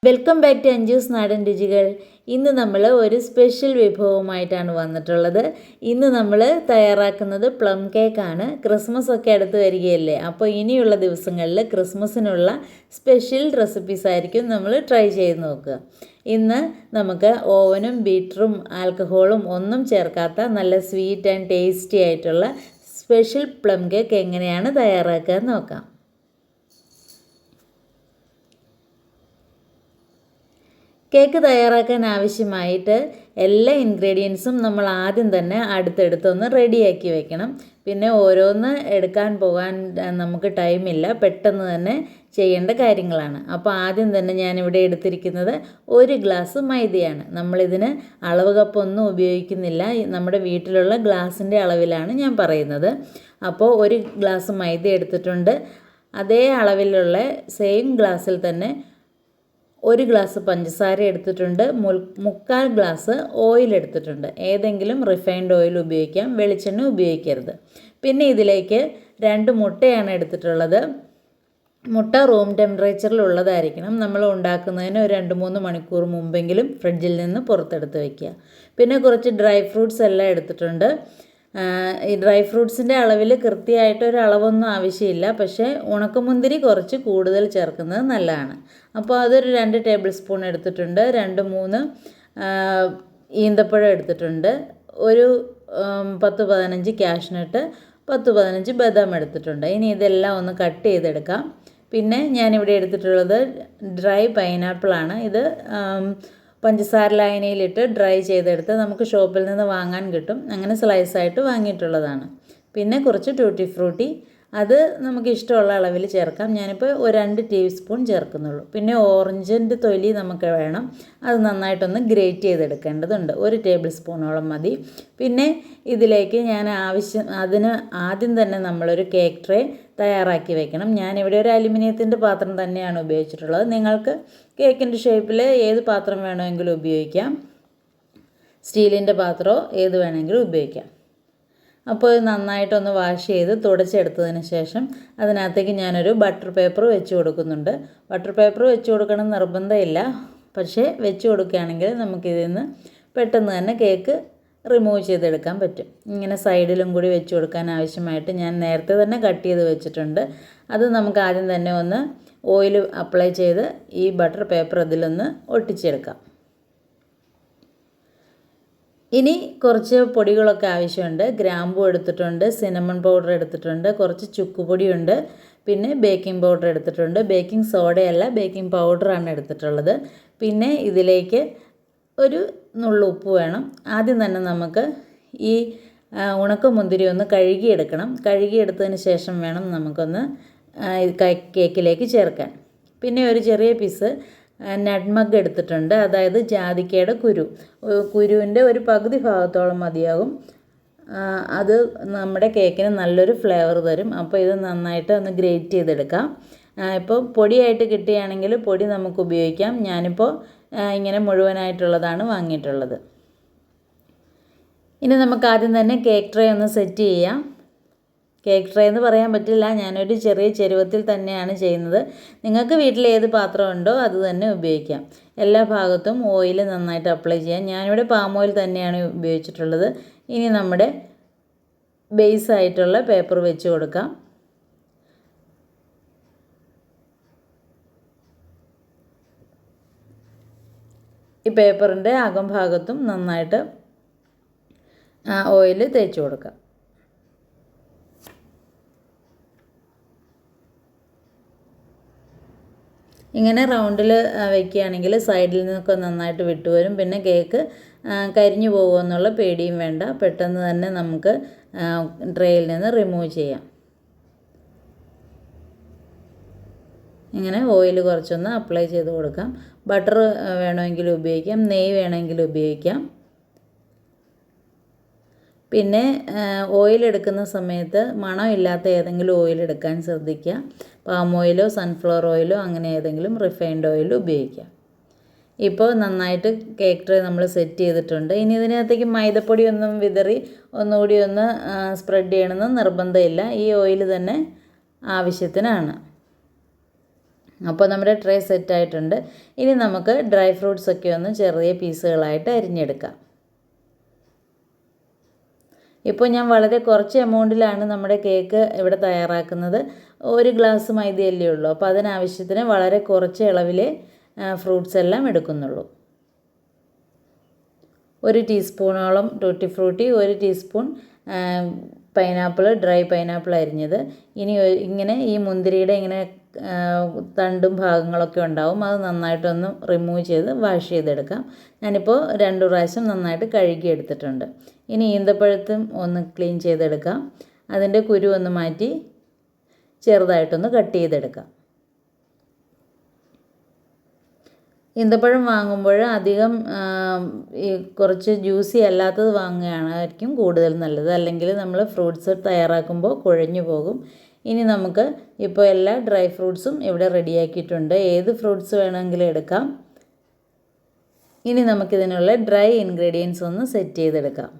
Welcome back to Anju's നാടൻ രുചികൾ. ഇന്ന് നമ്മൾ ഒരു സ്പെഷ്യൽ വിഭവമായിട്ടാണ് വന്നിട്ടുള്ളത്. ഇന്ന് നമ്മൾ തയ്യാറാക്കുന്നത് പ്ലം കേക്കാണ്. ക്രിസ്മസ് ഒക്കെ അടുത്ത് വരികയല്ലേ, അപ്പോൾ ഇനിയുള്ള ദിവസങ്ങളിൽ ക്രിസ്മസിനുള്ള സ്പെഷ്യൽ റെസിപ്പീസ് ആയിരിക്കും നമ്മൾ ട്രൈ ചെയ്ത് നോക്കുക. ഇന്ന് നമുക്ക് ഓവനും ബീറ്ററും ആൽക്കഹോളും ഒന്നും ചേർക്കാത്ത നല്ല സ്വീറ്റ് ആൻഡ് ടേസ്റ്റി ആയിട്ടുള്ള സ്പെഷ്യൽ പ്ലം കേക്ക് എങ്ങനെയാണ് തയ്യാറാക്കുക എന്ന് നോക്കാം. കേക്ക് തയ്യാറാക്കാൻ ആവശ്യമായിട്ട് എല്ലാ ഇൻഗ്രീഡിയൻസും നമ്മൾ ആദ്യം തന്നെ അടുത്തെടുത്തൊന്ന് റെഡിയാക്കി വെക്കണം. പിന്നെ ഓരോന്ന് എടുക്കാൻ പോകാൻ നമുക്ക് ടൈമില്ല, പെട്ടെന്ന് തന്നെ ചെയ്യേണ്ട കാര്യങ്ങളാണ്. അപ്പോൾ ആദ്യം തന്നെ ഞാനിവിടെ എടുത്തിരിക്കുന്നത് 1 ഗ്ലാസ് മൈദയാണ്. നമ്മളിതിന് അളവ് കപ്പൊന്നും ഉപയോഗിക്കുന്നില്ല, നമ്മുടെ വീട്ടിലുള്ള ഗ്ലാസിൻ്റെ അളവിലാണ് ഞാൻ പറയുന്നത്. അപ്പോൾ 1 ഗ്ലാസ് മൈദ എടുത്തിട്ടുണ്ട്. അതേ അളവിലുള്ള സെയിം ഗ്ലാസ്സിൽ തന്നെ 1 ഗ്ലാസ് പഞ്ചസാര എടുത്തിട്ടുണ്ട്. 3/4 ഗ്ലാസ് ഓയിൽ എടുത്തിട്ടുണ്ട്. ഏതെങ്കിലും റിഫൈൻഡ് ഓയിൽ ഉപയോഗിക്കാം, വെളിച്ചെണ്ണ ഉപയോഗിക്കരുത്. പിന്നെ ഇതിലേക്ക് 2 മുട്ടയാണ് എടുത്തിട്ടുള്ളത്. മുട്ട റൂം ടെമ്പറേച്ചറിലുള്ളതായിരിക്കണം. നമ്മൾ ഉണ്ടാക്കുന്നതിന് ഒരു 2-3 മണിക്കൂർ മുമ്പെങ്കിലും ഫ്രിഡ്ജിൽ നിന്ന് പുറത്തെടുത്ത് വയ്ക്കുക. പിന്നെ കുറച്ച് ഡ്രൈ ഫ്രൂട്ട്സ് എല്ലാം എടുത്തിട്ടുണ്ട്. ഈ ഡ്രൈ ഫ്രൂട്ട്സിൻ്റെ അളവിൽ കൃത്യമായിട്ടൊരു അളവൊന്നും ആവശ്യമില്ല, പക്ഷേ ഉണക്കമുന്തിരി കുറച്ച് കൂടുതൽ ചേർക്കുന്നത് നല്ലതാണ്. അപ്പോൾ അതൊരു 2 ടേബിൾ സ്പൂൺ എടുത്തിട്ടുണ്ട്. 2-3 ഈന്തപ്പഴം എടുത്തിട്ടുണ്ട്. ഒരു 10-15 കാഷ്നട്ട്, 10-15 ബദാം എടുത്തിട്ടുണ്ട്. ഇനി ഇതെല്ലാം ഒന്ന് കട്ട് ചെയ്തെടുക്കാം. പിന്നെ ഞാനിവിടെ എടുത്തിട്ടുള്ളത് ഡ്രൈ പൈനാപ്പിളാണ്. ഇത് പഞ്ചസാര ലായനിയിലിട്ട് ഡ്രൈ ചെയ്തെടുത്ത് നമുക്ക് ഷോപ്പിൽ നിന്ന് വാങ്ങാൻ കിട്ടും. അങ്ങനെ സ്ലൈസായിട്ട് വാങ്ങിയിട്ടുള്ളതാണ്. പിന്നെ കുറച്ച് ടൂട്ടി ഫ്രൂട്ടി, അത് നമുക്ക് ഇഷ്ടമുള്ള അളവിൽ ചേർക്കാം. ഞാനിപ്പോൾ ഒരു 2 ടീസ്പൂൺ ചേർക്കുന്നുള്ളൂ. പിന്നെ ഓറഞ്ചിൻ്റെ തൊലി നമുക്ക് വേണം, അത് നന്നായിട്ടൊന്ന് ഗ്രേറ്റ് ചെയ്തെടുക്കേണ്ടതുണ്ട്. 1 ടേബിൾ സ്പൂണോളം മതി. പിന്നെ ഇതിലേക്ക് ഞാൻ അതിന് ആദ്യം തന്നെ നമ്മളൊരു കേക്ക് ട്രേ തയ്യാറാക്കി വെക്കണം. ഞാനിവിടെ ഒരു അലുമിനിയത്തിൻ്റെ പാത്രം തന്നെയാണ് ഉപയോഗിച്ചിട്ടുള്ളത്. നിങ്ങൾക്ക് കേക്കിൻ്റെ ഷേപ്പിൽ ഏത് പാത്രം വേണമെങ്കിലും ഉപയോഗിക്കാം, സ്റ്റീലിൻ്റെ പാത്രമോ ഏത് വേണമെങ്കിലും ഉപയോഗിക്കാം. അപ്പോൾ ഇത് നന്നായിട്ടൊന്ന് വാഷ് ചെയ്ത് തുടച്ചെടുത്തതിന് ശേഷം അതിനകത്തേക്ക് ഞാനൊരു ബട്ടർ പേപ്പർ വെച്ച് കൊടുക്കുന്നുണ്ട്. ബട്ടർ പേപ്പർ വെച്ച് കൊടുക്കണം നിർബന്ധമില്ല, പക്ഷേ വെച്ച് കൊടുക്കുകയാണെങ്കിൽ നമുക്കിതിൽ നിന്ന് പെട്ടെന്ന് തന്നെ കേക്ക് റിമൂവ് ചെയ്തെടുക്കാൻ പറ്റും. ഇങ്ങനെ സൈഡിലും കൂടി വെച്ച് കൊടുക്കാൻ ആവശ്യമായിട്ട് ഞാൻ നേരത്തെ തന്നെ കട്ട് ചെയ്ത് വെച്ചിട്ടുണ്ട്. അത് നമുക്ക് ആദ്യം തന്നെ ഒന്ന് ഓയിൽ അപ്ലൈ ചെയ്ത് ഈ ബട്ടർ പേപ്പർ അതിലൊന്ന് ഒട്ടിച്ചെടുക്കാം. ഇനി കുറച്ച് പൊടികളൊക്കെ ആവശ്യമുണ്ട്. ഗ്രാമ്പൂ എടുത്തിട്ടുണ്ട്, സിനമൺ പൗഡർ എടുത്തിട്ടുണ്ട്, കുറച്ച് ചുക്കുപൊടിയുണ്ട്, പിന്നെ ബേക്കിംഗ് പൗഡർ എടുത്തിട്ടുണ്ട്. ബേക്കിംഗ് സോഡയല്ല, ബേക്കിംഗ് പൗഡറാണ് എടുത്തിട്ടുള്ളത്. പിന്നെ ഇതിലേക്ക് ഒരു നുള്ളു ഉപ്പ് വേണം. ആദ്യം തന്നെ നമുക്ക് ഈ ഉണക്കമുന്തിരി ഒന്ന് കഴുകിയെടുക്കണം. കഴുകിയെടുത്തതിന് ശേഷം വേണം നമുക്കൊന്ന് കേക്കിലേക്ക് ചേർക്കാൻ. പിന്നെ ഒരു ചെറിയ പീസ് നട്ട്മഗ് എടുത്തിട്ടുണ്ട്, അതായത് ജാതിക്കയുടെ കുരുവിൻ്റെ ഒരു പകുതി ഭാഗത്തോളം മതിയാകും. അത് നമ്മുടെ കേക്കിന് നല്ലൊരു ഫ്ലേവർ തരും. അപ്പോൾ ഇത് നന്നായിട്ട് ഒന്ന് ഗ്രേറ്റ് ചെയ്തെടുക്കാം. ഇപ്പോൾ പൊടിയായിട്ട് കിട്ടുകയാണെങ്കിൽ പൊടി നമുക്ക് ഉപയോഗിക്കാം. ഞാനിപ്പോൾ ഇങ്ങനെ മുഴുവനായിട്ടുള്ളതാണ് വാങ്ങിയിട്ടുള്ളത്. ഇനി നമുക്ക് ആദ്യം തന്നെ കേക്ക് ട്രേ ഒന്ന് സെറ്റ് ചെയ്യാം. കേക്ക് ട്രേ എന്ന് പറയാൻ പറ്റില്ല, ഞാനൊരു ചെറിയ ചെരുവത്തിൽ തന്നെയാണ് ചെയ്യുന്നത്. നിങ്ങൾക്ക് വീട്ടിൽ ഏത് പാത്രം ഉണ്ടോ അത് തന്നെ ഉപയോഗിക്കാം. എല്ലാ ഭാഗത്തും ഓയിൽ നന്നായിട്ട് അപ്ലൈ ചെയ്യാം. ഞാനിവിടെ പാം ഓയിൽ തന്നെയാണ് ഉപയോഗിച്ചിട്ടുള്ളത്. ഇനി നമ്മുടെ ബേസ് ആയിട്ടുള്ള പേപ്പർ വെച്ച് കൊടുക്കാം. ഈ പേപ്പറിൻ്റെ അകം ഭാഗത്തും നന്നായിട്ട് ഓയിൽ തേച്ച് കൊടുക്കാം. ഇങ്ങനെ റൗണ്ടിൽ വയ്ക്കുകയാണെങ്കിൽ സൈഡിൽ നിന്നൊക്കെ നന്നായിട്ട് വിട്ടുവരും. പിന്നെ കേക്ക് കരിഞ്ഞു പോകുമെന്നുള്ള പേടിയും വേണ്ട, പെട്ടെന്ന് തന്നെ നമുക്ക് ട്രേയിൽ നിന്ന് റിമൂവ് ചെയ്യാം. ഇങ്ങനെ ഓയിൽ കുറച്ചൊന്ന് അപ്ലൈ ചെയ്ത് കൊടുക്കാം. ബട്ടർ വേണമെങ്കിൽ ഉപയോഗിക്കാം, നെയ്യ് വേണമെങ്കിൽ ഉപയോഗിക്കാം. പിന്നെ ഓയിൽ എടുക്കുന്ന സമയത്ത് മണമില്ലാത്ത ഏതെങ്കിലും ഓയിൽ എടുക്കാൻ ശ്രദ്ധിക്കുക. പാം ഓയിലോ സൺഫ്ലവർ ഓയിലോ അങ്ങനെ ഏതെങ്കിലും റിഫൈൻഡ് ഓയിലോ ഉപയോഗിക്കാം. ഇപ്പോൾ നന്നായിട്ട് കേക്ക് ട്രേ നമ്മൾ സെറ്റ് ചെയ്തിട്ടുണ്ട്. ഇനി ഇതിനകത്തേക്ക് മൈദപ്പൊടി ഒന്നും വിതറി ഒന്നുകൂടി ഒന്ന് സ്പ്രെഡ് ചെയ്യണമെന്ന് നിർബന്ധമില്ല. ഈ ഓയിൽ തന്നെ ആവശ്യത്തിനാണ്. അപ്പോൾ നമ്മുടെ ട്രേ സെറ്റായിട്ടുണ്ട്. ഇനി നമുക്ക് ഡ്രൈ ഫ്രൂട്ട്സൊക്കെ ഒന്ന് ചെറിയ പീസുകളായിട്ട് അരിഞ്ഞെടുക്കാം. ഇപ്പോൾ ഞാൻ വളരെ കുറച്ച് എമൗണ്ടിലാണ് നമ്മുടെ കേക്ക് ഇവിടെ തയ്യാറാക്കുന്നത്. 1 ഗ്ലാസ് മൈദയല്ലേ ഉള്ളൂ. അപ്പോൾ അതിനാവശ്യത്തിന് വളരെ കുറച്ച് അളവിലെ ഫ്രൂട്ട്സ് എല്ലാം എടുക്കുന്നുള്ളൂ. 1 ടീസ്പൂണോളം tutti Frooti, 1 teaspoon pineapple, dry pineapple അരിഞ്ഞത്. ഇനി ഇങ്ങനെ ഈ മുന്തിരിയുടെ ഇങ്ങനെ തണ്ടും ഭാഗങ്ങളൊക്കെ ഉണ്ടാവും. അത് നന്നായിട്ടൊന്ന് റിമൂവ് ചെയ്ത് വാഷ് ചെയ്തെടുക്കാം. ഞാനിപ്പോൾ 2 പ്രാവശ്യം നന്നായിട്ട് കഴുകി എടുത്തിട്ടുണ്ട്. ഇനി ഈന്തപ്പഴത്തും ഒന്ന് ക്ലീൻ ചെയ്തെടുക്കാം. അതിൻ്റെ കുരു ഒന്ന് മാറ്റി ചെറുതായിട്ടൊന്ന് കട്ട് ചെയ്തെടുക്കാം. ഈന്തപ്പഴം വാങ്ങുമ്പോൾ അധികം ഈ കുറച്ച് ജ്യൂസി അല്ലാത്തത് വാങ്ങുകയായിരിക്കും കൂടുതൽ നല്ലത്. അല്ലെങ്കിൽ നമ്മൾ ഫ്രൂട്ട്സ് തയ്യാറാക്കുമ്പോൾ കുഴഞ്ഞു പോകും. ഇനി നമുക്ക് ഇപ്പോൾ എല്ലാ ഡ്രൈ ഫ്രൂട്ട്സും ഇവിടെ റെഡിയാക്കിയിട്ടുണ്ട്. ഏത് ഫ്രൂട്ട്സ് വേണമെങ്കിലും എടുക്കാം. ഇനി നമുക്കിതിനുള്ള ഡ്രൈ ഇൻഗ്രീഡിയൻസ് ഒന്ന് സെറ്റ് ചെയ്തെടുക്കാം.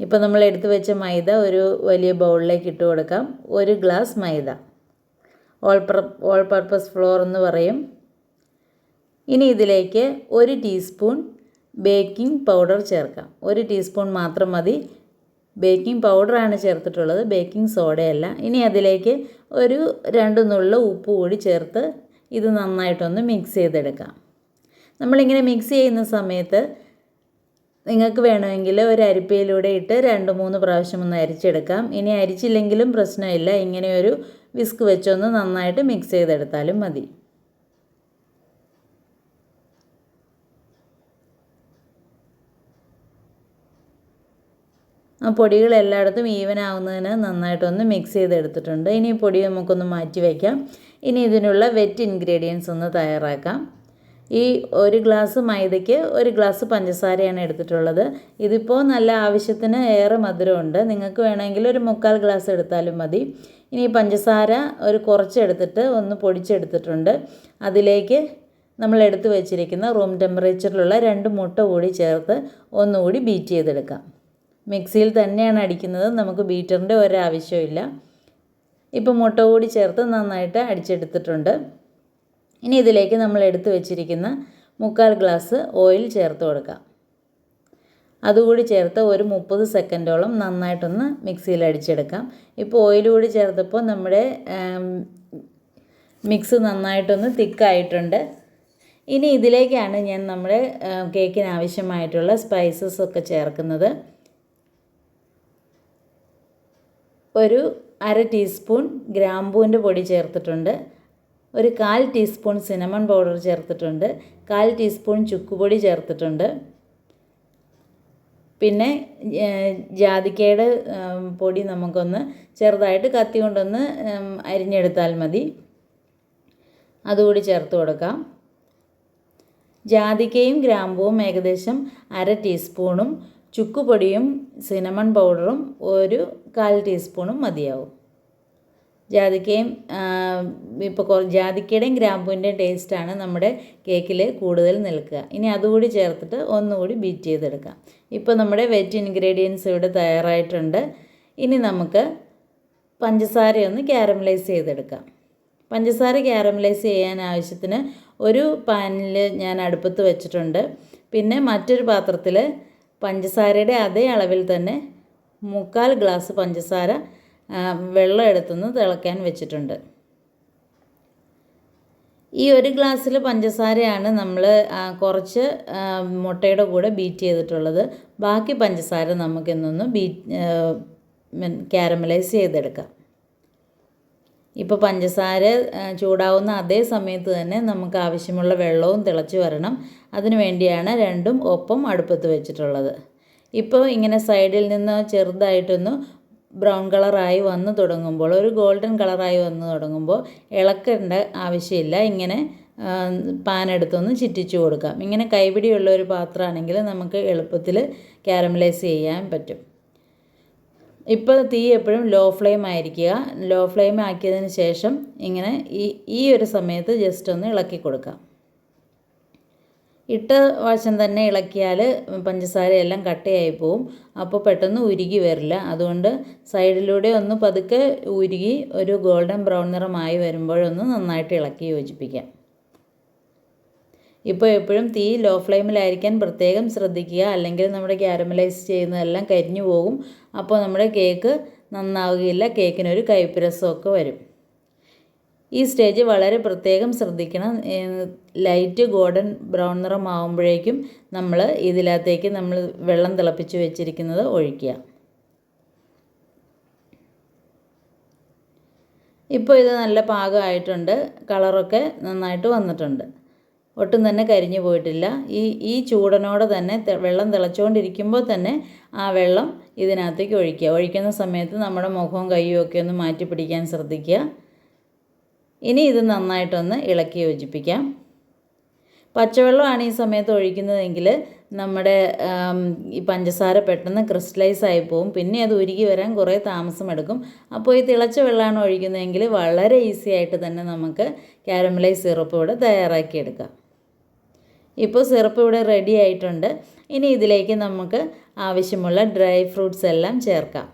ഇപ്പോൾ നമ്മൾ എടുത്തു വെച്ച മൈദ ഒരു വലിയ ബൗളിലേക്ക് ഇട്ട് കൊടുക്കാം. 1 ഗ്ലാസ് മൈദ, ഓൾ പർപ്പസ് ഫ്ലോർ എന്ന് പറയും. ഇനി ഇതിലേക്ക് 1 ടീസ്പൂൺ ബേക്കിംഗ് പൗഡർ ചേർക്കാം. 1 ടീസ്പൂൺ മാത്രം മതി. ബേക്കിംഗ് പൗഡറാണ് ചേർത്തിട്ടുള്ളത്, ബേക്കിംഗ് സോഡയല്ല. ഇനി അതിലേക്ക് ഒരു 2 നുള്ള് ഉപ്പ് കൂടി ചേർത്ത് ഇത് നന്നായിട്ടൊന്ന് മിക്സ് ചെയ്തെടുക്കാം. നമ്മളിങ്ങനെ മിക്സ് ചെയ്യുന്ന സമയത്ത് നിങ്ങൾക്ക് വേണമെങ്കിൽ ഒരു അരിപ്പയിലൂടെ ഇട്ട് 2-3 പ്രാവശ്യം ഒന്ന് അരിച്ചെടുക്കാം. ഇനി അരിച്ചില്ലെങ്കിലും പ്രശ്നമില്ല. ഇങ്ങനെ ഒരു വിസ്ക് വെച്ചൊന്ന് നന്നായിട്ട് മിക്സ് ചെയ്തെടുത്താലും മതി. ആ പൊടികൾ എല്ലായിടത്തും ഈവൻ ആവുന്നതിന് നന്നായിട്ടൊന്ന് മിക്സ് ചെയ്തെടുത്തിട്ടുണ്ട്. ഇനി പൊടി നമുക്കൊന്ന് മാറ്റി വയ്ക്കാം. ഇനി ഇതിനുള്ള വെറ്റ് ഇൻഗ്രീഡിയൻസ് ഒന്ന് തയ്യാറാക്കാം. ഈ 1 ഗ്ലാസ് മൈദയ്ക്ക് 1 ഗ്ലാസ് പഞ്ചസാരയാണ് എടുത്തിട്ടുള്ളത്. ഇതിപ്പോൾ നല്ല ആവശ്യത്തിന് ഏറെ മധുരമുണ്ട്. നിങ്ങൾക്ക് വേണമെങ്കിൽ ഒരു 3/4 ഗ്ലാസ് എടുത്താലും മതി. ഇനി പഞ്ചസാര ഒരു കുറച്ച് എടുത്തിട്ട് ഒന്ന് പൊടിച്ചെടുത്തിട്ടുണ്ട്. അതിലേക്ക് നമ്മൾ എടുത്തു വെച്ചിരിക്കുന്ന റൂം ടെമ്പറേച്ചറിലുള്ള 2 മുട്ട കൂടി ചേർത്ത് ഒന്നുകൂടി ബീറ്റ് ചെയ്തെടുക്കാം. മിക്സിയിൽ തന്നെയാണ് അടിക്കുന്നത്, നമുക്ക് ബീറ്ററിൻ്റെ ഒരാവശ്യമില്ല. ഇപ്പോൾ മുട്ട കൂടി ചേർത്ത് നന്നായിട്ട് അടിച്ചെടുത്തിട്ടുണ്ട്. ഇനി ഇതിലേക്ക് നമ്മൾ എടുത്തു വെച്ചിരിക്കുന്ന 3/4 ഗ്ലാസ് ഓയിൽ ചേർത്ത് കൊടുക്കാം. അതുകൂടി ചേർത്ത് ഒരു 30 സെക്കൻഡോളം നന്നായിട്ടൊന്ന് മിക്സിയിൽ അടിച്ചെടുക്കാം. ഇപ്പോൾ ഓയിൽ കൂടി ചേർത്തപ്പോൾ നമ്മുടെ മിക്സ് നന്നായിട്ടൊന്ന് തിക്കായിട്ടുണ്ട്. ഇനി ഇതിലേക്കാണ് ഞാൻ നമ്മുടെ കേക്കിന് ആവശ്യമായിട്ടുള്ള സ്പൈസസ് ഒക്കെ ചേർക്കുന്നത്. ഒരു 1/2 ടീസ്പൂൺ ഗ്രാമ്പൂവിൻ്റെ പൊടി ചേർത്തിട്ടുണ്ട്. ഒരു 1/4 ടീസ്പൂൺ സിനമൺ പൗഡർ ചേർത്തിട്ടുണ്ട്. 1/4 ടീസ്പൂൺ ചുക്കുപൊടി ചേർത്തിട്ടുണ്ട്. പിന്നെ ജാതിക്കയുടെ പൊടി നമുക്കൊന്ന് ചെറുതായിട്ട് കത്തി കൊണ്ടൊന്ന് അരിഞ്ഞെടുത്താൽ മതി. അതുകൂടി ചേർത്ത് കൊടുക്കാം. ജാതിക്കയും ഗ്രാമ്പൂവും ഏകദേശം 1/2 ടീസ്പൂണും ചുക്കുപൊടിയും സിനമൺ പൗഡറും ഒരു 1/4 ടീസ്പൂണും മതിയാവും. ജാതിക്കയും ഇപ്പോൾ ജാതിക്കയുടെയും ഗ്രാമ്പൂവിൻ്റെയും ടേസ്റ്റാണ് നമ്മുടെ കേക്കിൽ കൂടുതൽ നിൽക്കുക. ഇനി അതുകൂടി ചേർത്തിട്ട് ഒന്നുകൂടി ബീറ്റ് ചെയ്തെടുക്കാം. ഇപ്പോൾ നമ്മുടെ വെറ്റ് ഇൻഗ്രീഡിയൻസ് ഇവിടെ തയ്യാറായിട്ടുണ്ട്. ഇനി നമുക്ക് പഞ്ചസാരയൊന്ന് ക്യാരമലൈസ് ചെയ്തെടുക്കാം. പഞ്ചസാര ക്യാരമലൈസ് ചെയ്യാൻ ആവശ്യത്തിന് ഒരു പാനിൽ ഞാൻ അടുപ്പത്ത് വെച്ചിട്ടുണ്ട്. പിന്നെ മറ്റൊരു പാത്രത്തിൽ പഞ്ചസാരയുടെ അതേ അളവിൽ തന്നെ 3/4 ഗ്ലാസ് പഞ്ചസാര വെള്ളം എടുത്തുനിന്ന് തിളയ്ക്കാൻ വെച്ചിട്ടുണ്ട്. ഈ 1 ഗ്ലാസ്സിൽ പഞ്ചസാരയാണ് നമ്മൾ കുറച്ച് മുട്ടയുടെ കൂടെ ബീറ്റ് ചെയ്തിട്ടുള്ളത്. ബാക്കി പഞ്ചസാര നമുക്കിന്നൊന്ന് ക്യാരമലൈസ് ചെയ്തെടുക്കാം. ഇപ്പോൾ പഞ്ചസാര ചൂടാവുന്ന അതേ സമയത്ത് തന്നെ നമുക്ക് ആവശ്യമുള്ള വെള്ളവും തിളച്ച് വരണം. അതിനു വേണ്ടിയാണ് രണ്ടും ഒപ്പം അടുപ്പത്ത് വെച്ചിട്ടുള്ളത്. ഇപ്പോൾ ഇങ്ങനെ സൈഡിൽ നിന്ന് ചെറുതായിട്ടൊന്ന് ബ്രൗൺ കളറായി വന്ന് തുടങ്ങുമ്പോൾ, ഒരു ഗോൾഡൻ കളറായി വന്ന് തുടങ്ങുമ്പോൾ ഇളക്കേണ്ട ആവശ്യമില്ല. ഇങ്ങനെ പാൻ എടുത്തൊന്ന് ചിറ്റിച്ചു കൊടുക്കാം. ഇങ്ങനെ കൈപിടിയുള്ള ഒരു പാത്രമാണെങ്കിൽ നമുക്ക് എളുപ്പത്തിൽ ക്യാരമലൈസ് ചെയ്യാൻ പറ്റും. ഇപ്പോൾ തീ എപ്പോഴും ലോ ഫ്ലെയിം ആയിരിക്കുക. ലോ ഫ്ലെയിം ആക്കിയതിന് ശേഷം ഇങ്ങനെ ഈ ഒരു സമയത്ത് ജസ്റ്റ് ഒന്ന് ഇളക്കി കൊടുക്കാം. ഇട്ട വശം തന്നെ ഇളക്കിയാൽ പഞ്ചസാരയെല്ലാം കട്ടയായി പോവും. അപ്പോൾ പെട്ടെന്ന് ഉരുകി വരില്ല. അതുകൊണ്ട് സൈഡിലൂടെ ഒന്ന് പതുക്കെ ഉരുകി ഒരു ഗോൾഡൻ ബ്രൗൺ നിറമായി വരുമ്പോഴൊന്ന് നന്നായിട്ട് ഇളക്കി യോജിപ്പിക്കാം. ഇപ്പോൾ എപ്പോഴും തീ ലോ ഫ്ലെയിമിലായിരിക്കാൻ പ്രത്യേകം ശ്രദ്ധിക്കുക. അല്ലെങ്കിൽ നമ്മുടെ ക്യാരമലൈസ് ചെയ്യുന്നതെല്ലാം കരിഞ്ഞു പോകും. അപ്പോൾ നമ്മുടെ കേക്ക് നന്നാവുകയില്ല. കേക്കിനൊരു കയ്പ്പ് രസമൊക്കെ വരും. ഈ സ്റ്റേജ് വളരെ പ്രത്യേകം ശ്രദ്ധിക്കണം. ലൈറ്റ് ഗോൾഡൻ ബ്രൗൺ നിറമാകുമ്പോഴേക്കും നമ്മൾ ഇതിനകത്തേക്ക് നമ്മൾ വെള്ളം തിളപ്പിച്ച് വെച്ചിരിക്കുന്നത് ഒഴിക്കുക. ഇപ്പോൾ ഇത് നല്ല പാകമായിട്ടുണ്ട്. കളറൊക്കെ നന്നായിട്ട് വന്നിട്ടുണ്ട്. ഒട്ടും തന്നെ കരിഞ്ഞു പോയിട്ടില്ല. ഈ ചൂടനോടെ തന്നെ വെള്ളം തിളച്ചുകൊണ്ടിരിക്കുമ്പോൾ തന്നെ ആ വെള്ളം ഇതിനകത്തേക്ക് ഒഴിക്കുക. ഒഴിക്കുന്ന സമയത്ത് നമ്മുടെ മുഖവും കയ്യും ഒക്കെ ഒന്ന് മാറ്റി പിടിക്കാൻ ശ്രദ്ധിക്കുക. ഇനി ഇത് നന്നായിട്ടൊന്ന് ഇളക്കി യോജിപ്പിക്കാം. പച്ചവെള്ളമാണ് ഈ സമയത്ത് ഒഴിക്കുന്നതെങ്കിൽ നമ്മുടെ ഈ പഞ്ചസാര പെട്ടെന്ന് ക്രിസ്റ്റലൈസ് ആയി പോവും. പിന്നെ അത് ഉരുകി വരാൻ കുറേ താമസമെടുക്കും. അപ്പോൾ ഈ തിളച്ച വെള്ളമാണ് ഒഴിക്കുന്നതെങ്കിൽ വളരെ ഈസി ആയിട്ട് തന്നെ നമുക്ക് കാരമലൈസ് സിറപ്പ് ഇവിടെ തയ്യാറാക്കിയെടുക്കാം. ഇപ്പോൾ സിറപ്പ് ഇവിടെ റെഡി ആയിട്ടുണ്ട്. ഇനി ഇതിലേക്ക് നമുക്ക് ആവശ്യമുള്ള ഡ്രൈ ഫ്രൂട്ട്സ് എല്ലാം ചേർക്കാം.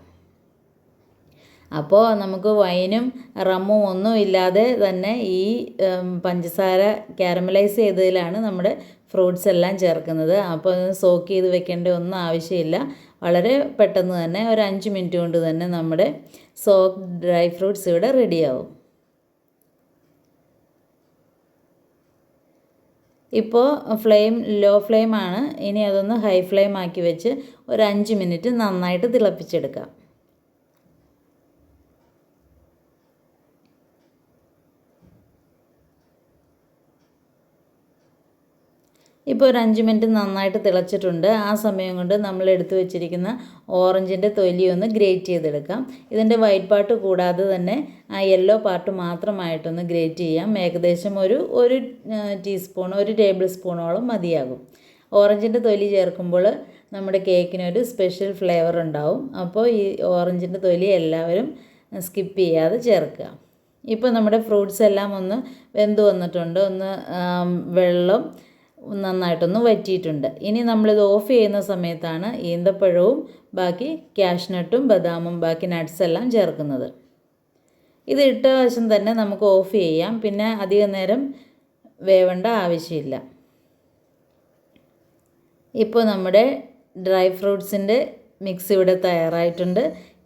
അപ്പോൾ നമുക്ക് വൈനും റമ്മും ഒന്നും ഇല്ലാതെ തന്നെ ഈ പഞ്ചസാര കാരമലൈസ് ചെയ്തതിലാണ് നമ്മുടെ ഫ്രൂട്ട്സ് എല്ലാം ചേർക്കുന്നത്. അപ്പോൾ സോക്ക് ചെയ്ത് വെക്കേണ്ട ഒന്നും ആവശ്യമില്ല. വളരെ പെട്ടെന്ന് തന്നെ ഒരു 5 മിനിറ്റ് കൊണ്ട് തന്നെ നമ്മുടെ സോക്ക് ഡ്രൈ ഫ്രൂട്ട്സ് ഇവിടെ റെഡിയാവും. ഇപ്പോൾ ഫ്ലെയിം ലോ ഫ്ലെയിമാണ്. ഇനി അതൊന്ന് ഹൈ ഫ്ലെയിം ആക്കി വെച്ച് ഒരു 5 മിനിറ്റ് നന്നായിട്ട് തിളപ്പിച്ചെടുക്കാം. ഇപ്പോൾ ഒരു 5 മിനിറ്റ് നന്നായിട്ട് തിളച്ചിട്ടുണ്ട്. ആ സമയം കൊണ്ട് നമ്മൾ എടുത്തു വെച്ചിരിക്കുന്ന ഓറഞ്ചിൻ്റെ തൊലി ഒന്ന് ഗ്രേറ്റ് ചെയ്തെടുക്കാം. ഇതിൻ്റെ വൈറ്റ് പാർട്ട് കൂടാതെ തന്നെ ആ യെല്ലോ പാർട്ട് മാത്രമായിട്ടൊന്ന് ഗ്രേറ്റ് ചെയ്യാം. ഏകദേശം ഒരു ടീസ്പൂൺ 1 ടേബിൾ സ്പൂണോളം മതിയാകും. ഓറഞ്ചിൻ്റെ തൊലി ചേർക്കുമ്പോൾ നമ്മുടെ കേക്കിനൊരു സ്പെഷ്യൽ ഫ്ലേവർ ഉണ്ടാവും. അപ്പോൾ ഈ ഓറഞ്ചിൻ്റെ തൊലി എല്ലാവരും സ്കിപ്പ് ചെയ്യാതെ ചേർക്കുക. ഇപ്പോൾ നമ്മുടെ ഫ്രൂട്ട്സ് എല്ലാം ഒന്ന് വെന്ത് വന്നിട്ടുണ്ട്. വെള്ളം നന്നായിട്ടൊന്ന് വറ്റിയിട്ടുണ്ട്. ഇനി നമ്മളിത് ഓഫ് ചെയ്യുന്ന സമയത്താണ് ഈന്തപ്പഴവും ബാക്കി കാഷ്നട്ടും ബദാമും ബാക്കി നട്ട്സ് എല്ലാം ചേർക്കുന്നത്. ഇത് ഇട്ട വശം തന്നെ നമുക്ക് ഓഫ് ചെയ്യാം. പിന്നെ അധികം നേരം വേവേണ്ട ആവശ്യമില്ല. ഇപ്പോൾ നമ്മുടെ ഡ്രൈ ഫ്രൂട്ട്സിൻ്റെ മിക്സ് ഇവിടെ തയ്യാറായിട്ടുണ്ട്.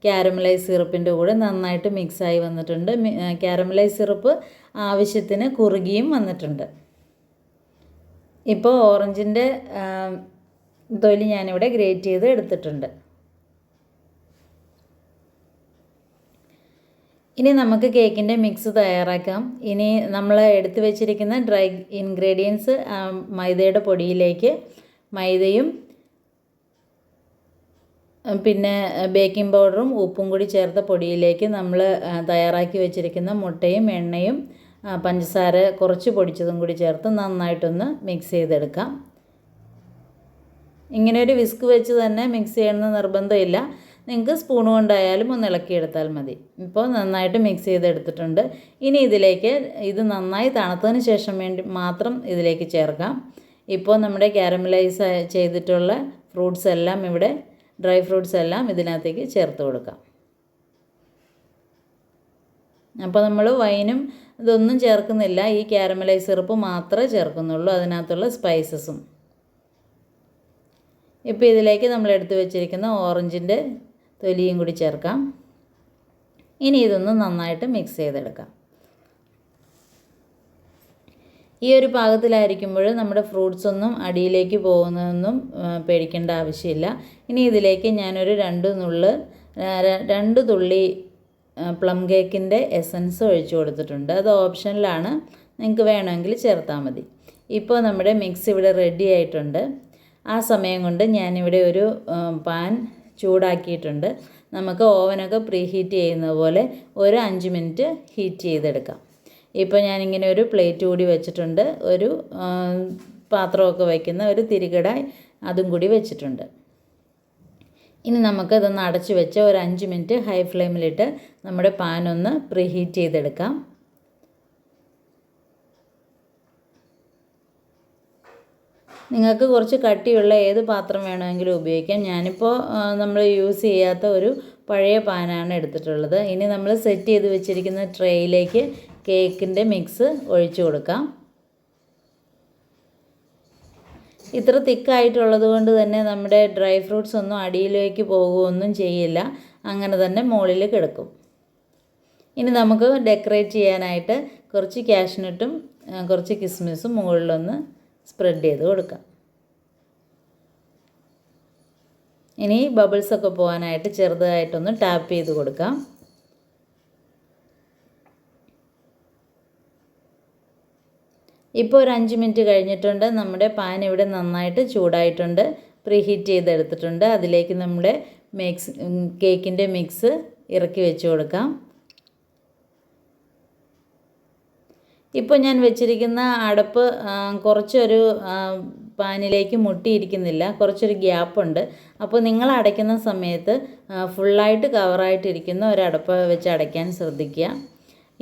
കാരമലൈസ് സിറപ്പിൻ്റെ കൂടെ നന്നായിട്ട് മിക്സായി വന്നിട്ടുണ്ട്. കാരമലൈസ് സിറപ്പ് ആവശ്യത്തിന് കുറുകിയും വന്നിട്ടുണ്ട്. ഇപ്പോൾ ഓറഞ്ചിൻ്റെ തൊലി ഞാനിവിടെ ഗ്രേറ്റ് ചെയ്ത് എടുത്തിട്ടുണ്ട്. ഇനി നമുക്ക് കേക്കിൻ്റെ മിക്സ് തയ്യാറാക്കാം. ഇനി നമ്മൾ എടുത്തു വെച്ചിരിക്കുന്ന ഡ്രൈ ഇൻഗ്രീഡിയൻസ് മൈദയുടെ പൊടിയിലേക്ക് മൈദയും പിന്നെ ബേക്കിംഗ് പൗഡറും ഉപ്പും കൂടി ചേർത്ത പൊടിയിലേക്ക് നമ്മൾ തയ്യാറാക്കി വെച്ചിരിക്കുന്ന മുട്ടയും എണ്ണയും പഞ്ചസാര കുറച്ച് പൊടിച്ചതും കൂടി ചേർത്ത് നന്നായിട്ടൊന്ന് മിക്സ് ചെയ്തെടുക്കാം. ഇങ്ങനെ ഒരു വിസ്ക് വെച്ച് തന്നെ മിക്സ് ചെയ്യണമെന്ന് നിർബന്ധമില്ല. നിങ്ങൾക്ക് സ്പൂൺ കൊണ്ടായാലും ഒന്ന് ഇളക്കിയെടുത്താൽ മതി. ഇപ്പോൾ നന്നായിട്ട് മിക്സ് ചെയ്തെടുത്തിട്ടുണ്ട്. ഇനി ഇതിലേക്ക് ഇത് നന്നായി തണുത്തതിന് ശേഷം മാത്രം ഇതിലേക്ക് ചേർക്കാം. ഇപ്പോൾ നമ്മുടെ കാരമലൈസ് ചെയ്തിട്ടുള്ള ഫ്രൂട്ട്സ് എല്ലാം ഇവിടെ ഡ്രൈ ഫ്രൂട്ട്സ് എല്ലാം ഇതിനകത്തേക്ക് ചേർത്ത് കൊടുക്കാം. അപ്പോൾ നമ്മൾ വൈനും ഇതൊന്നും ചേർക്കുന്നില്ല. ഈ കാരമലൈസ് സിറപ്പ് മാത്രമേ ചേർക്കുന്നുള്ളൂ, അതിനകത്തുള്ള സ്പൈസസും. ഇപ്പോൾ ഇതിലേക്ക് നമ്മൾ എടുത്തു വെച്ചിരിക്കുന്ന ഓറഞ്ചിൻ്റെ തൊലിയും കൂടി ചേർക്കാം. ഇനി ഇതൊന്ന് നന്നായിട്ട് മിക്സ് ചെയ്തെടുക്കാം. ഈ ഒരു പാകത്തിലായിരിക്കുമ്പോൾ നമ്മുടെ ഫ്രൂട്ട്സ് ഒന്നും അടിയിലേക്ക് പോകുന്നതൊന്നും പേടിക്കേണ്ട ആവശ്യമില്ല. ഇനി ഇതിലേക്ക് ഞാനൊരു 2 തുള്ളി പ്ലം കേക്കിൻ്റെ എസൻസ് ഒഴിച്ചു കൊടുത്തിട്ടുണ്ട്. അത് ഓപ്ഷനിലാണ്, നിങ്ങൾക്ക് വേണമെങ്കിൽ ചേർത്താൽ മതി. ഇപ്പോൾ നമ്മുടെ മിക്സ് ഇവിടെ റെഡി ആയിട്ടുണ്ട്. ആ സമയം കൊണ്ട് ഞാനിവിടെ ഒരു പാൻ ചൂടാക്കിയിട്ടുണ്ട്. നമുക്ക് ഓവനൊക്കെ പ്രീ ഹീറ്റ് ചെയ്യുന്നത് പോലെ ഒരു 5 മിനിറ്റ് ഹീറ്റ് ചെയ്തെടുക്കാം. ഇപ്പോൾ ഞാനിങ്ങനെ ഒരു പ്ലേറ്റ് കൂടി വെച്ചിട്ടുണ്ട്. ഒരു പാത്രമൊക്കെ വയ്ക്കുന്ന ഒരു തിരികടായി അതും കൂടി വെച്ചിട്ടുണ്ട്. ഇനി നമുക്കതൊന്ന് അടച്ചു വെച്ച് ഒരു 5 മിനിറ്റ് ഹൈ ഫ്ലെയിമിലിട്ട് നമ്മുടെ പാൻ ഒന്ന് പ്രീ ഹീറ്റ് ചെയ്തെടുക്കാം. നിങ്ങൾക്ക് കുറച്ച് കട്ടിയുള്ള ഏത് പാത്രം വേണമെങ്കിലും ഉപയോഗിക്കാം. ഞാനിപ്പോൾ നമ്മൾ യൂസ് ചെയ്യാത്ത ഒരു പഴയ പാനാണ് എടുത്തിട്ടുള്ളത്. ഇനി നമ്മൾ സെറ്റ് ചെയ്ത് വെച്ചിരിക്കുന്ന ട്രേയിലേക്ക് കേക്കിൻ്റെ മിക്സ് ഒഴിച്ചു കൊടുക്കാം. ഇത്ര തിക്കായിട്ടുള്ളത് കൊണ്ട് തന്നെ നമ്മുടെ ഡ്രൈ ഫ്രൂട്ട്സ് ഒന്നും അടിയിലേക്ക് പോകുകയൊന്നും ചെയ്യില്ല, അങ്ങനെ തന്നെ മുകളിൽ കിടക്കും. ഇനി നമുക്ക് ഡെക്കറേറ്റ് ചെയ്യാനായിട്ട് കുറച്ച് കാഷ്നട്ടും കുറച്ച് കിസ്മിസും മുകളിലൊന്ന് സ്പ്രെഡ് ചെയ്ത് കൊടുക്കാം. ഇനി ബബിൾസൊക്കെ പോകാനായിട്ട് ചെറുതായിട്ടൊന്ന് ടാപ്പ് ചെയ്ത് കൊടുക്കാം. ഇപ്പോൾ ഒരു 5 മിനിറ്റ് കഴിഞ്ഞിട്ടുണ്ട്. നമ്മുടെ പാൻ ഇവിടെ നന്നായിട്ട് ചൂടായിട്ടുണ്ട്, പ്രീഹീറ്റ് ചെയ്തെടുത്തിട്ടുണ്ട്. അതിലേക്ക് നമ്മുടെ കേക്കിൻ്റെ മിക്സ് ഇറക്കി വെച്ച് കൊടുക്കാം. ഇപ്പോൾ ഞാൻ വെച്ചിരിക്കുന്ന അടപ്പ് കുറച്ചൊരു പാനിലേക്ക് മുട്ടിയിരിക്കുന്നില്ല, കുറച്ചൊരു ഗ്യാപ്പുണ്ട്. അപ്പോൾ നിങ്ങൾ അടയ്ക്കുന്ന സമയത്ത് ഫുള്ളായിട്ട് കവറായിട്ടിരിക്കുന്ന ഒരടപ്പ് വെച്ച് അടയ്ക്കാൻ ശ്രദ്ധിക്കുക.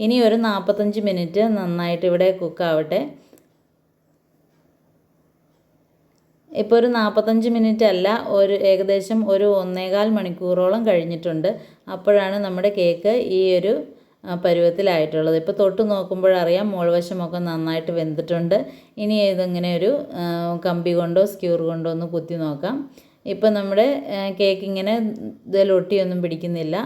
ഇനി ഒരു 45 മിനിറ്റ് നന്നായിട്ട് ഇവിടെ കുക്കാവട്ടെ. ഇപ്പോൾ ഒരു 45 മിനിറ്റ് അല്ല, ഏകദേശം ഒരു 1.25 മണിക്കൂറോളം കഴിഞ്ഞിട്ടുണ്ട്. അപ്പോഴാണ് നമ്മുടെ കേക്ക് ഈ ഒരു പരുവത്തിലായിട്ടുള്ളത്. ഇപ്പോൾ തൊട്ട് നോക്കുമ്പോഴറിയാം മുകൾവശമൊക്കെ നന്നായിട്ട് വെന്തിട്ടുണ്ട്. ഇനി ഇതിങ്ങനെ ഒരു കമ്പി കൊണ്ടോ സ്ക്യൂർ കൊണ്ടോ ഒന്ന് കുത്തി നോക്കാം. ഇപ്പോൾ നമ്മുടെ കേക്ക് ഇങ്ങനെ ഇതിലൊട്ടിയൊന്നും പിടിക്കുന്നില്ല.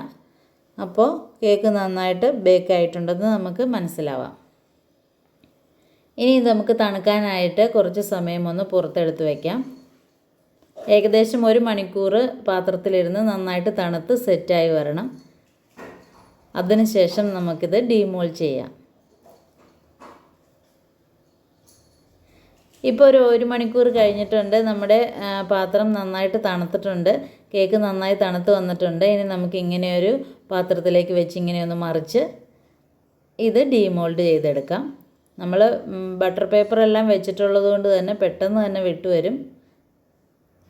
അപ്പോൾ കേക്ക് നന്നായിട്ട് ബേക്ക് ആയിട്ടുണ്ടെന്ന് നമുക്ക് മനസ്സിലാവാം. ഇനി ഇത് നമുക്ക് തണുക്കാനായിട്ട് കുറച്ച് സമയം ഒന്ന് പുറത്തെടുത്ത് വയ്ക്കാം. ഏകദേശം 1 മണിക്കൂർ പാത്രത്തിലിരുന്ന് നന്നായിട്ട് തണുത്ത് സെറ്റായി വരണം. അതിനുശേഷം നമുക്കിത് ഡീമോൾഡ് ചെയ്യാം. ഇപ്പോൾ ഒരു 1 മണിക്കൂർ കഴിഞ്ഞിട്ടുണ്ട്. നമ്മുടെ പാത്രം നന്നായിട്ട് തണുത്തിട്ടുണ്ട്. കേക്ക് നന്നായി തണുത്ത് വന്നിട്ടുണ്ട്. ഇനി നമുക്ക് ഇങ്ങനെ ഒരു പാത്രത്തിലേക്ക് വെച്ച് ഇങ്ങനെ ഒന്ന് മറിച്ച് ഇത് ഡീമോൾഡ് ചെയ്തെടുക്കാം. നമ്മൾ ബട്ടർ പേപ്പർ എല്ലാം വെച്ചിട്ടുള്ളത് കൊണ്ട് തന്നെ പെട്ടെന്ന് തന്നെ വിട്ടുവരും.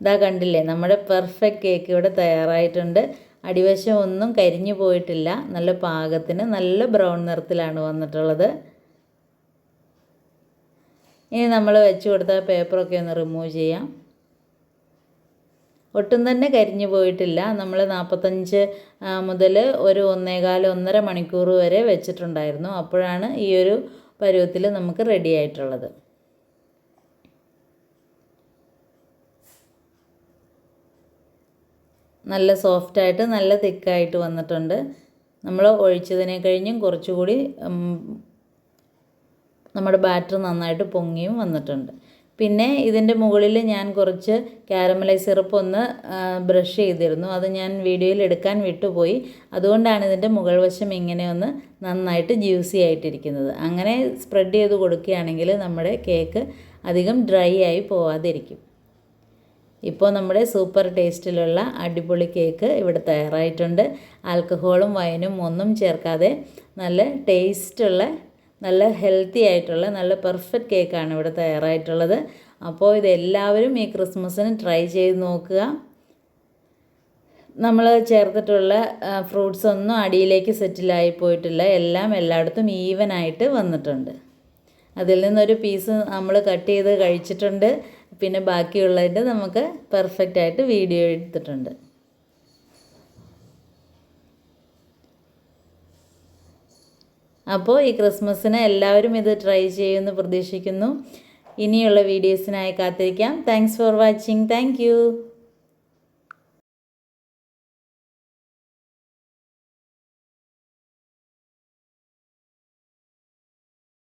ഇതാ കണ്ടില്ലേ, നമ്മുടെ പെർഫെക്റ്റ് കേക്ക് ഇവിടെ തയ്യാറായിട്ടുണ്ട്. അടിവശം ഒന്നും കരിഞ്ഞു പോയിട്ടില്ല, നല്ല പാകത്തിന് നല്ല ബ്രൗൺ നിറത്തിലാണ് വന്നിട്ടുള്ളത്. ഇനി നമ്മൾ വെച്ച് കൊടുത്ത പേപ്പറൊക്കെ ഒന്ന് റിമൂവ് ചെയ്യാം. ഒട്ടും തന്നെ കരിഞ്ഞു പോയിട്ടില്ല. നമ്മൾ 45 മുതൽ ഒരു 1.25-1.5 മണിക്കൂർ വരെ വെച്ചിട്ടുണ്ടായിരുന്നു. അപ്പോഴാണ് ഈ ഒരു പരുവത്തിൽ നമുക്ക് റെഡി ആയിട്ടുള്ളത്. നല്ല സോഫ്റ്റായിട്ട് നല്ല തിക്കായിട്ട് വന്നിട്ടുണ്ട്. നമ്മൾ ഒഴിച്ചതിനെ കഴിഞ്ഞും കുറച്ചുകൂടി നമ്മുടെ ബാറ്റർ നന്നായിട്ട് പൊങ്ങിയും വന്നിട്ടുണ്ട്. പിന്നെ ഇതിൻ്റെ മുകളിൽ ഞാൻ കുറച്ച് കാരമലൈസ് സിറപ്പ് ഒന്ന് ബ്രഷ് ചെയ്തിരുന്നു. അത് ഞാൻ വീഡിയോയിൽ എടുക്കാൻ വിട്ടുപോയി. അതുകൊണ്ടാണ് ഇതിൻ്റെ മുകൾ വശം ഇങ്ങനെ ഒന്ന് നന്നായിട്ട് ജ്യൂസി ആയിട്ടിരിക്കുന്നത്. അങ്ങനെ സ്പ്രെഡ് ചെയ്ത് കൊടുക്കുകയാണെങ്കിൽ നമ്മുടെ കേക്ക് അധികം ഡ്രൈ ആയി പോവാതിരിക്കും. ഇപ്പോൾ നമ്മുടെ സൂപ്പർ ടേസ്റ്റിലുള്ള അടിപൊളി കേക്ക് ഇവിടെ തയ്യാറായിട്ടുണ്ട്. ആൽക്കഹോളും വൈനും ഒന്നും ചേർക്കാതെ നല്ല ടേസ്റ്റുള്ള, നല്ല ഹെൽത്തി ആയിട്ടുള്ള, നല്ല പെർഫെക്റ്റ് കേക്കാണ് ഇവിടെ തയ്യാറായിട്ടുള്ളത്. അപ്പോൾ ഇതെല്ലാവരും ഈ ക്രിസ്മസിന് ട്രൈ ചെയ്ത് നോക്കുക. നമ്മൾ ചേർത്തിട്ടുള്ള ഫ്രൂട്ട്സ് ഒന്നും അടിയിലേക്ക് സെറ്റിലായി പോയിട്ടില്ല. എല്ലാം എല്ലായിടത്തും ഈവനായിട്ട് വന്നിട്ടുണ്ട്. അതിൽ നിന്നൊരു പീസ് നമ്മൾ കട്ട് ചെയ്ത് കഴിച്ചിട്ടുണ്ട്. പിന്നെ ബാക്കിയുള്ളതിൻ്റെ നമുക്ക് പെർഫെക്റ്റ് ആയിട്ട് വീഡിയോ എടുത്തിട്ടുണ്ട്. അപ്പോൾ ഈ ക്രിസ്മസിന് എല്ലാവരും ഇത് ട്രൈ ചെയ്യുമെന്ന് പ്രതീക്ഷിക്കുന്നു. ഇനിയുള്ള വീഡിയോസിനായി കാത്തിരിക്കാം. Thanks for watching. Thank you.